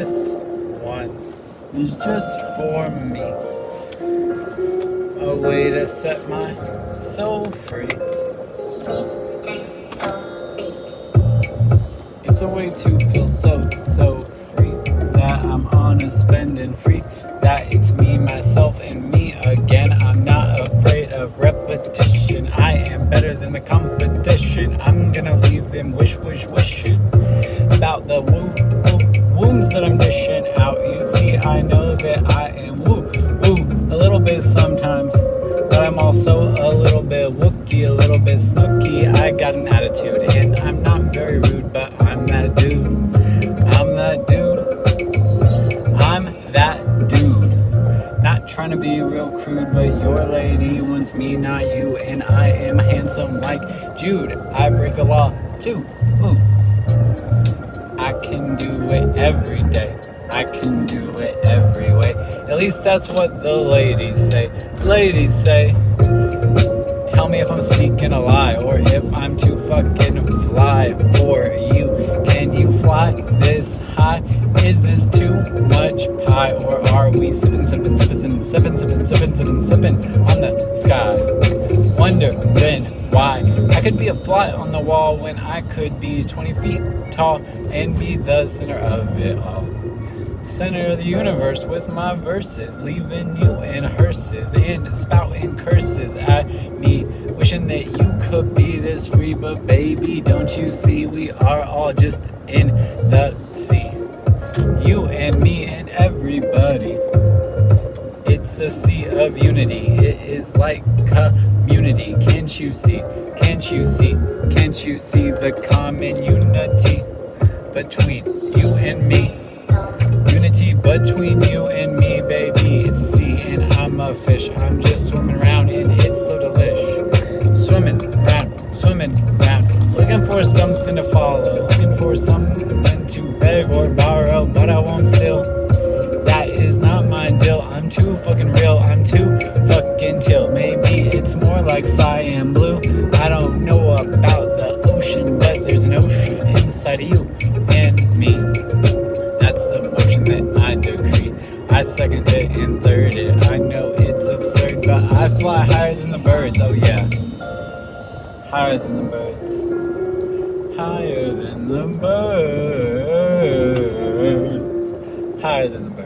This one is just for me. A way to set my soul free. It's a way to feel so free. That I'm on a spending free. That it's me, myself, and me again. I'm not afraid of repetition. I am better than the competition. I'm gonna leave them wishing about the wounds that I'm dishing out. You see, I know that I am a little bit sometimes, but I'm also a little bit wookie, a little bit snooky. I got an attitude, and I'm not very rude, but I'm that dude. I'm that dude. I'm that dude. Not trying to be real crude, but your lady wants me, not you, and I am handsome like Jude. I break a law too. Ooh. I can do it every day. I can do it every way. At least that's what the ladies say. Ladies say, tell me if I'm speaking a lie, or if I'm too fucking fly for you. Can you fly this high? Is this too much pie? Or are we sipping on the sky? Wonder then why I could be a fly on the wall when I could be 20 feet tall and be the center of it all. Center of the universe with my verses, leaving you in hearses and spouting curses at me, wishing that you could be this free. But baby, don't you see, we are all just in the sea, you and me and everybody. It's a sea of unity. It is like community. Can't you see? Can't you see? Can't you see the common unity between you and me? Unity between you and me, baby. It's a sea and I'm a fish. I'm just swimming around and it's so delish. Swimming around, looking for something to follow, looking for something to beg or borrow, but I won't steal. That is not my deal. I'm too fucking real. I'm too fucking chill. Maybe it's more like cyan blue. I don't know about the ocean, but there's an ocean inside of you and me. That's the motion that I decree. I second it and third it. I know it's absurd, but I fly higher than the birds. Oh yeah, higher than the birds. Higher than the birds. Higher than the birds.